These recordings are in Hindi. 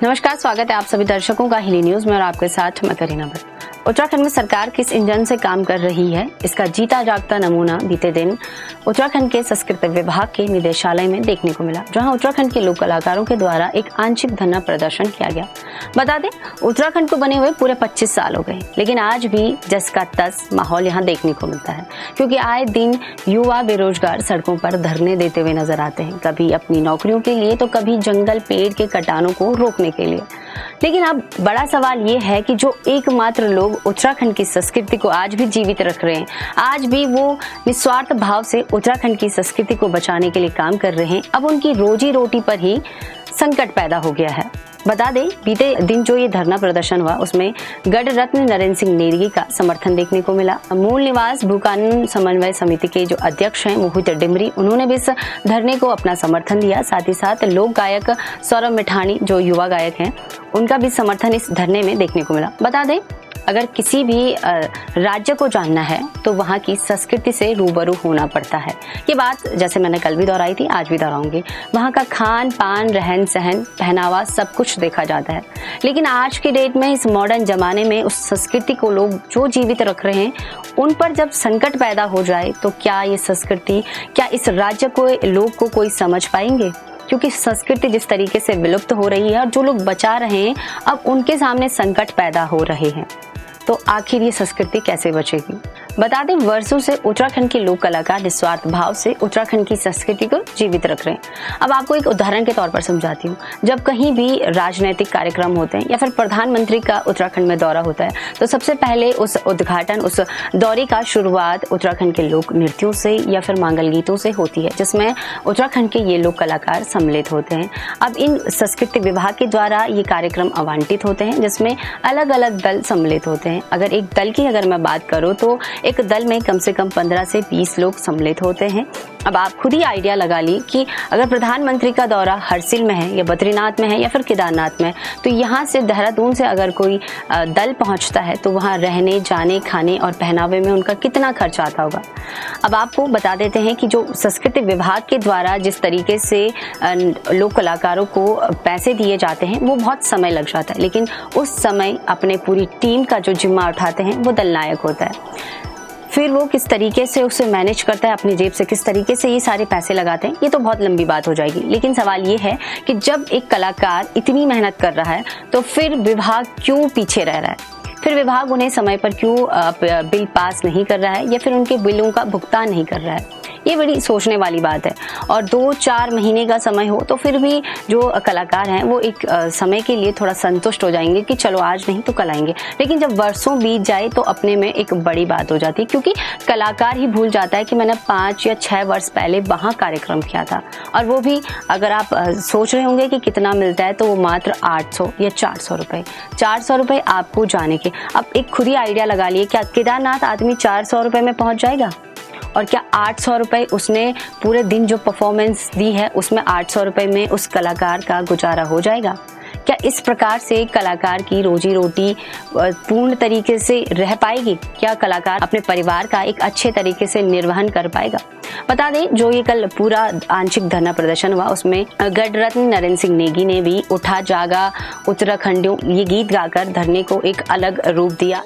नमस्कार, स्वागत है आप सभी दर्शकों का हिली न्यूज में और आपके साथ मैं करीना भट्ट। उत्तराखंड में सरकार किस इंजन से काम कर रही है, इसका जीता जागता नमूना बीते दिन उत्तराखंड के संस्कृति विभाग के निदेशालय में देखने को मिला, जहां उत्तराखंड के लोक कलाकारों के द्वारा एक आंशिक धरना प्रदर्शन किया गया। बता दें, उत्तराखंड को बने हुए पूरे 25 साल हो गए, लेकिन आज भी जस का तस माहौल यहाँ देखने को मिलता है, क्योंकि आए दिन युवा बेरोजगार सड़कों पर धरने देते हुए नजर आते हैं, कभी अपनी नौकरियों के लिए तो कभी जंगल पेड़ के कटानों को रोकने के लिए। लेकिन अब बड़ा सवाल ये है कि जो एकमात्र लोग उत्तराखंड की संस्कृति को आज भी जीवित रख रहे हैं, आज भी वो निस्वार्थ भाव से उत्तराखंड की संस्कृति को बचाने के लिए काम कर रहे हैं, अब उनकी रोजी रोटी पर ही संकट पैदा हो गया है। बता दें, बीते दिन जो ये धरना प्रदर्शन हुआ उसमें गढ़ रत्न नरेंद्र सिंह नेगी का समर्थन देखने को मिला। मूल निवास भू कानून समन्वय समिति के जो अध्यक्ष हैं मोहित डिमरी, उन्होंने भी इस धरने को अपना समर्थन दिया। साथ ही साथ लोक गायक सौरभ मिठानी जो युवा गायक हैं, उनका भी समर्थन इस धरने में देखने को मिला। बता दें, अगर किसी भी राज्य को जानना है तो वहाँ की संस्कृति से रूबरू होना पड़ता है। ये बात जैसे मैंने कल भी दोहराई थी, आज भी दोहराऊंगी। वहाँ का खान पान, रहन सहन, पहनावा सब कुछ देखा जाता है। लेकिन आज के डेट में, इस मॉडर्न जमाने में, उस संस्कृति को लोग जो जीवित रख रहे हैं, उन पर जब संकट पैदा हो जाए तो क्या ये संस्कृति, क्या इस राज्य को, लोग को कोई समझ पाएंगे? क्योंकि संस्कृति जिस तरीके से विलुप्त हो रही है और जो लोग बचा रहे हैं, अब उनके सामने संकट पैदा हो रहे हैं, तो आखिर ये संस्कृति कैसे बचेगी? बता दें, वर्षों से उत्तराखंड के लोक कलाकार निस्वार्थ भाव से उत्तराखंड की संस्कृति को जीवित रख रहे हैं। अब आपको एक उदाहरण के तौर पर समझाती हूँ। जब कहीं भी राजनीतिक कार्यक्रम होते हैं या फिर प्रधानमंत्री का उत्तराखंड में दौरा होता है, तो सबसे पहले उस उद्घाटन, उस दौरे का शुरुआत उत्तराखंड के लोक नृत्यों से या फिर मांगल गीतों से होती है, जिसमें उत्तराखंड के ये लोक कलाकार सम्मिलित होते हैं। अब इन संस्कृति विभाग के द्वारा ये कार्यक्रम आवंटित होते हैं, जिसमें अलग अलग दल सम्मिलित होते हैं। अगर एक दल की अगर मैं बात करूँ तो एक दल में कम से कम 15 से 20 लोग सम्मिलित होते हैं। अब आप खुद ही आइडिया लगा ली कि अगर प्रधानमंत्री का दौरा हरसिल में है या बद्रीनाथ में है या फिर केदारनाथ में, तो यहाँ से देहरादून से अगर कोई दल पहुँचता है तो वहाँ रहने, जाने, खाने और पहनावे में उनका कितना खर्च आता होगा। अब आपको बता देते हैं कि जो संस्कृति विभाग के द्वारा जिस तरीके से लोक कलाकारों को पैसे दिए जाते हैं, वो बहुत समय लग जाता है, लेकिन उस समय अपने पूरी टीम का जो जिम्मा उठाते हैं वो दल नायक होता है। फिर वो किस तरीके से उसे मैनेज करता है, अपनी जेब से किस तरीके से ये सारे पैसे लगाते हैं, ये तो बहुत लंबी बात हो जाएगी। लेकिन सवाल ये है कि जब एक कलाकार इतनी मेहनत कर रहा है तो फिर विभाग क्यों पीछे रह रहा है? फिर विभाग उन्हें समय पर क्यों बिल पास नहीं कर रहा है या फिर उनके बिलों का भुगतान नहीं कर रहा है? ये बड़ी सोचने वाली बात है। और 2-4 महीने का समय हो तो फिर भी जो कलाकार हैं वो एक समय के लिए थोड़ा संतुष्ट हो जाएंगे कि चलो आज नहीं तो कल आएंगे। लेकिन जब वर्षों बीत जाए तो अपने में एक बड़ी बात हो जाती है, क्योंकि कलाकार ही भूल जाता है कि मैंने 5 या 6 वर्ष पहले वहाँ कार्यक्रम किया था, और वो भी अगर आप सोच रहे होंगे कि कितना मिलता है, तो वो मात्र 800 या 400 रुपये, 400 रुपये आपको जाने के। अब एक खुद ही आइडिया लगा लिए, क्या केदारनाथ आदमी 400 रुपये में पहुँच जाएगा? और क्या 800 रुपये उसने पूरे दिन जो परफॉर्मेंस दी है उसमें 800 रुपये में उस कलाकार का गुजारा हो जाएगा? क्या इस प्रकार से कलाकार की रोजी रोटी पूर्ण तरीके से रह पाएगी? क्या कलाकार अपने परिवार का एक अच्छे तरीके से निर्वहन कर पाएगा? बता दें, जो ये कल पूरा आंशिक धरना प्रदर्शन हुआ उसमें गढ़ रत्न नरेंद्र सिंह नेगी ने भी उठा जागा उत्तराखंडियों ये गीत गाकर धरने को एक अलग रूप दिया।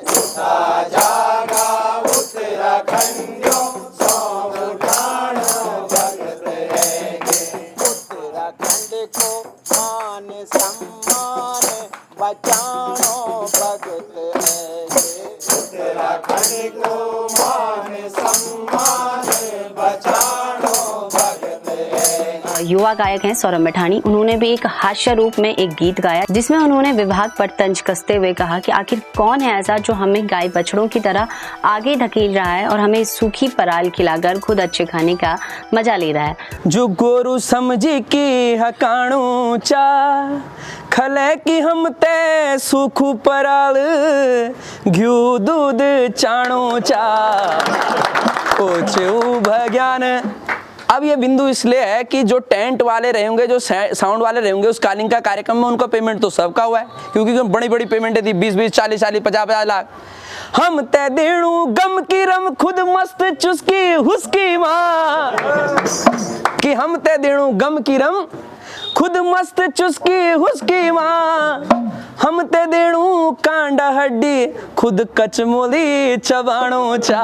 बचानो भगत उत्तराखंड को मान सम्मान, बचानो भगत। युवा गायक हैं सौरभ मिठानी, उन्होंने भी एक हास्य रूप में एक गीत गाया, जिसमें उन्होंने विभाग पर तंज कसते हुए कहा कि आखिर कौन है ऐसा जो हमें गाय बछड़ों की तरह आगे धकेल रहा है और हमें सूखी पराल खिलाकर खुद अच्छे खाने का मजा ले रहा है। जो गोरु समझी की हकाणू चा खले की हम ते सूखू पराल घ्यू दूध चाणो चा ओछू भज्ञान। अब ये बिंदु इसलिए है कि जो टेंट वाले रहेंगे, जो साउंड वाले रहेंगे, उस कालिंग का कार्यक्रम में उनका पेमेंट तो सबका हुआ है, क्योंकि बड़ी बड़ी पेमेंट थी 20-20, 40-40, 50-50 लाख। हम ते देणु गम की रम खुद मस्त चुस्की हुस्की माँ कि हम ते देणु गम की रम खुद मस्त चुस्की हुस्की मां हम ते देणू कांडा हड्डी खुद कचमोली चबाणो चा।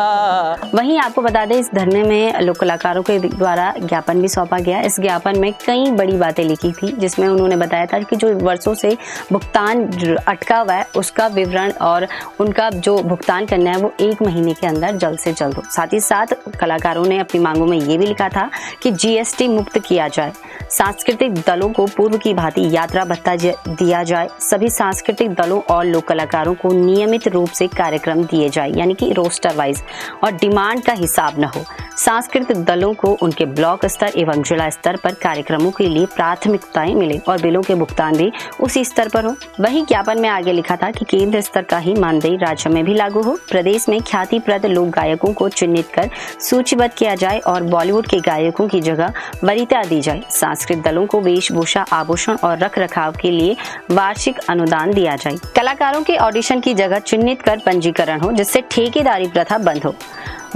वहीं आपको बता दें, इस धरने में लोक कलाकारों के द्वारा ज्ञापन भी सौंपा गया। इस ज्ञापन में कई बड़ी बातें लिखी थी, जिसमें उन्होंने बताया था कि जो वर्षों से भुगतान अटका हुआ है उसका विवरण और उनका जो भुगतान करना है वो 1 महीने के अंदर जल्द से जल्द हो। साथ ही साथ कलाकारों ने अपनी मांगों में ये भी लिखा था कि GST मुक्त किया जाए, सांस्कृतिक दलों को पूर्व की भांति यात्रा भत्ता दिया जाए, सभी सांस्कृतिक दलों और लोक कलाकारों को नियमित रूप से कार्यक्रम दिए जाए, यानी कि रोस्टर वाइज, और डिमांड का हिसाब न हो। सांस्कृतिक दलों को उनके ब्लॉक स्तर एवं जिला स्तर पर कार्यक्रमों के लिए प्राथमिकताएं मिले और बिलों के भुगतान भी उसी स्तर पर हो। वहीं ज्ञापन में आगे लिखा था कि केंद्र स्तर का ही मानदेय राज्य में भी लागू हो, प्रदेश में ख्यातिप्रद लोक गायकों को चिन्हित कर सूचीबद्ध किया जाए और बॉलीवुड के गायकों की जगह वरीयता दी जाए। सांस्कृतिक दलों को वेशभूषा, आभूषण और रख रखाव के लिए वार्षिक अनुदान दिया जाए। कलाकारों के ऑडिशन की जगह चिन्हित कर पंजीकरण हो, जिससे ठेकेदारी प्रथा बंद हो।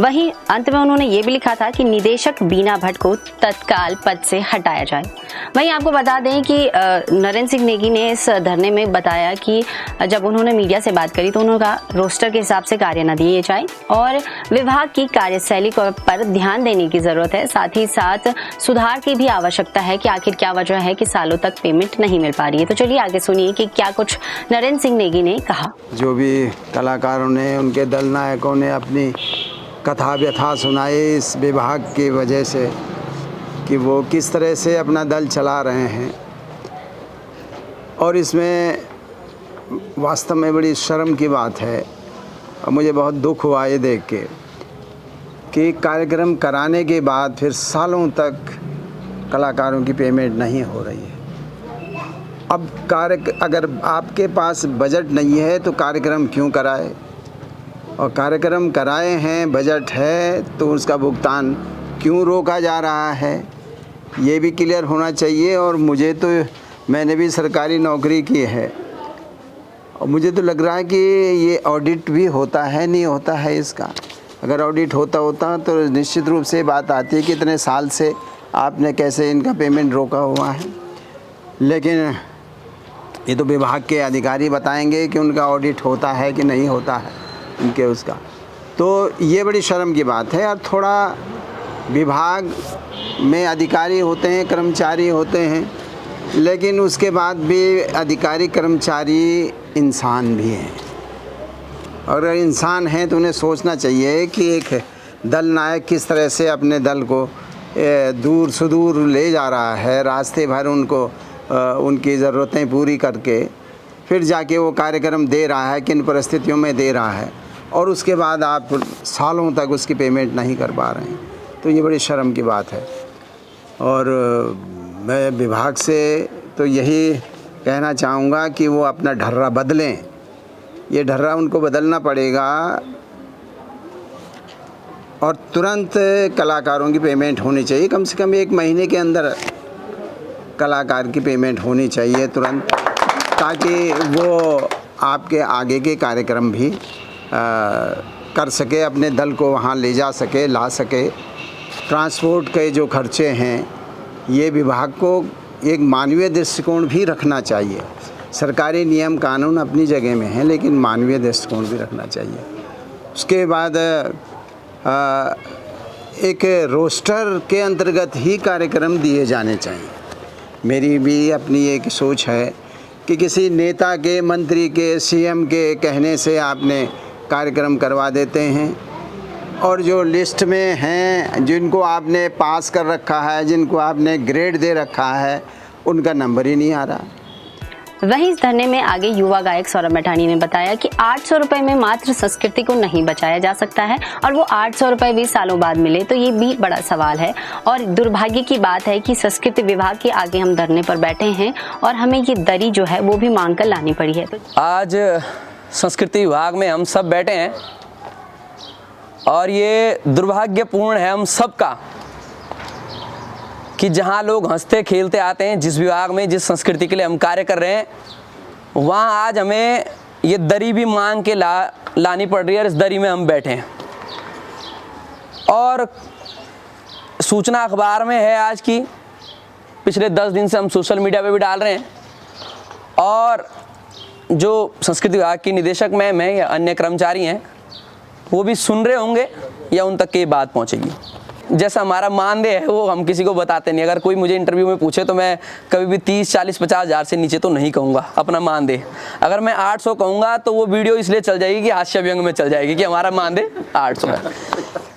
वहीं अंत में उन्होंने ये भी लिखा था कि निदेशक बीना भट्ट को तत्काल पद से हटाया जाए। वहीं आपको बता दें कि नरेंद्र सिंह नेगी ने इस धरने में बताया कि जब उन्होंने मीडिया से बात करी तो उन्होंने कहा रोस्टर के हिसाब से कार्य न दिए जाए और विभाग की कार्यशैली पर ध्यान देने की जरूरत है। साथ ही साथ सुधार की भी आवश्यकता है कि आखिर क्या वजह है कि सालों तक पेमेंट नहीं मिल पा रही है। तो चलिए आगे सुनिए कि क्या कुछ नरेंद्र सिंह नेगी ने कहा। जो भी कलाकारों ने, उनके दल नायकों ने अपनी कथा व्यथा सुनाई इस विभाग की वजह से कि वो किस तरह से अपना दल चला रहे हैं, और इसमें वास्तव में बड़ी शर्म की बात है और मुझे बहुत दुख हुआ ये देख के कि कार्यक्रम कराने के बाद फिर सालों तक कलाकारों की पेमेंट नहीं हो रही है। अब अगर आपके पास बजट नहीं है तो कार्यक्रम क्यों कराए, और कार्यक्रम कराए हैं, बजट है, तो उसका भुगतान क्यों रोका जा रहा है, ये भी क्लियर होना चाहिए। और मुझे तो, मैंने भी सरकारी नौकरी की है और मुझे तो लग रहा है कि ये ऑडिट भी होता है, नहीं होता है इसका। अगर ऑडिट होता तो निश्चित रूप से बात आती है कि इतने साल से आपने कैसे इनका पेमेंट रोका हुआ है। लेकिन ये तो विभाग के अधिकारी बताएंगे कि उनका ऑडिट होता है कि नहीं होता है उनके उसका। तो ये बड़ी शर्म की बात है। और थोड़ा विभाग में अधिकारी होते हैं, कर्मचारी होते हैं, लेकिन उसके बाद भी अधिकारी कर्मचारी इंसान भी हैं। और अगर इंसान हैं तो उन्हें सोचना चाहिए कि एक दल नायक किस तरह से अपने दल को दूर सुदूर ले जा रहा है, रास्ते भर उनको उनकी ज़रूरतें पूरी करके फिर जाके वो कार्यक्रम दे रहा है, किन परिस्थितियों में दे रहा है, और उसके बाद आप सालों तक उसकी पेमेंट नहीं कर पा रहे हैं। तो ये बड़ी शर्म की बात है। और मैं विभाग से तो यही कहना चाहूँगा कि वो अपना ढर्रा बदलें। ये ढर्रा उनको बदलना पड़ेगा और तुरंत कलाकारों की पेमेंट होनी चाहिए। कम से कम 1 महीने के अंदर कलाकार की पेमेंट होनी चाहिए तुरंत, ताकि वो आपके आगे के कार्यक्रम भी कर सके, अपने दल को वहाँ ले जा सके, ला सके। ट्रांसपोर्ट के जो खर्चे हैं, ये विभाग को एक मानवीय दृष्टिकोण भी रखना चाहिए। सरकारी नियम कानून अपनी जगह में हैं, लेकिन मानवीय दृष्टिकोण भी रखना चाहिए। उसके बाद एक रोस्टर के अंतर्गत ही कार्यक्रम दिए जाने चाहिए। मेरी भी अपनी एक सोच है कि किसी नेता के, मंत्री के, CM के कहने से आपने कार्यक्रम करवा देते हैं, और जो लिस्ट में हैं, जिनको आपने पास कर रखा है, जिनको आपने ग्रेड दे रखा है, उनका नंबर ही नहीं आ रहा। वहीं इस धरने में आगे युवा गायक सौरभ मैठानी ने बताया कि 800 रुपए में मात्र संस्कृति को नहीं बचाया जा सकता है, और वो 800 रुपए भी सालों बाद मिले तो ये भी बड़ा सवाल है। और दुर्भाग्य की बात है कि संस्कृति विभाग के आगे हम धरने पर बैठे हैं और हमें ये दरी जो है वो भी मांग कर लानी पड़ी है। आज संस्कृति विभाग में हम सब बैठे हैं और ये दुर्भाग्यपूर्ण है हम सबका कि जहाँ लोग हंसते खेलते आते हैं, जिस विभाग में, जिस संस्कृति के लिए हम कार्य कर रहे हैं, वहाँ आज हमें ये दरी भी मांग के लानी पड़ रही है। और इस दरी में हम बैठे हैं और सूचना अखबार में है आज की पिछले 10 दिन से हम सोशल मीडिया पे भी डाल रहे हैं, और जो संस्कृति विभाग की निदेशक मैम है या अन्य कर्मचारी हैं वो भी सुन रहे होंगे या उन तक ये बात पहुंचेगी। जैसा हमारा मानदेय है वो हम किसी को बताते नहीं। अगर कोई मुझे इंटरव्यू में पूछे तो मैं कभी भी 30, 40, 50 हज़ार से नीचे तो नहीं कहूँगा अपना मानदेय। अगर मैं 800 कहूँगा तो वो वीडियो इसलिए चल जाएगी कि हास्य व्यंग में चल जाएगी कि हमारा मानदेय 800 है।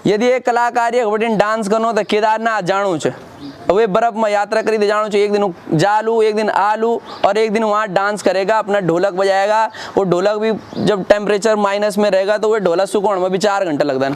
यदि एक कलाकार एक बटिन डांस करो तो केदारनाथ जाणू छ, वे बर्फ में यात्रा करी तो जानो चाहिए, एक दिन जालू, एक दिन आलू, और एक दिन वहाँ डांस करेगा, अपना ढोलक बजाएगा। वो ढोलक भी जब टेम्परेचर माइनस में रहेगा तो वो ढोलक सुखाने में भी 4 घंटे लगता है,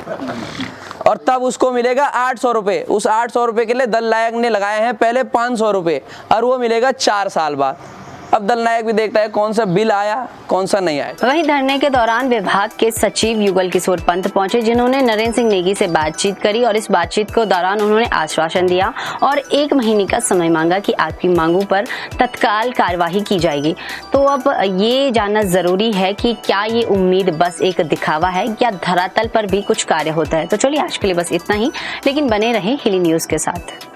और तब उसको मिलेगा 800 रुपये। उस 800 रुपये के लिए दल नायक ने लगाए हैं पहले 500 रुपये, और वो मिलेगा 4 साल बाद। अब दल नायक भी देखता है कौन सा बिल आया कौन सा नहीं आया। वहीं धरने के दौरान विभाग के सचिव युगल किशोर पंत पहुंचे, जिन्होंने नरेंद्र सिंह नेगी से बातचीत करी, और इस बातचीत के दौरान उन्होंने आश्वासन दिया और 1 महीने का समय मांगा कि आपकी मांगों पर तत्काल कार्यवाही की जाएगी। तो अब ये जानना जरूरी है कि क्या ये उम्मीद बस एक दिखावा है या धरातल पर भी कुछ कार्य होता है। तो चलिए आज के लिए बस इतना ही, लेकिन बने रहे हिली न्यूज के साथ।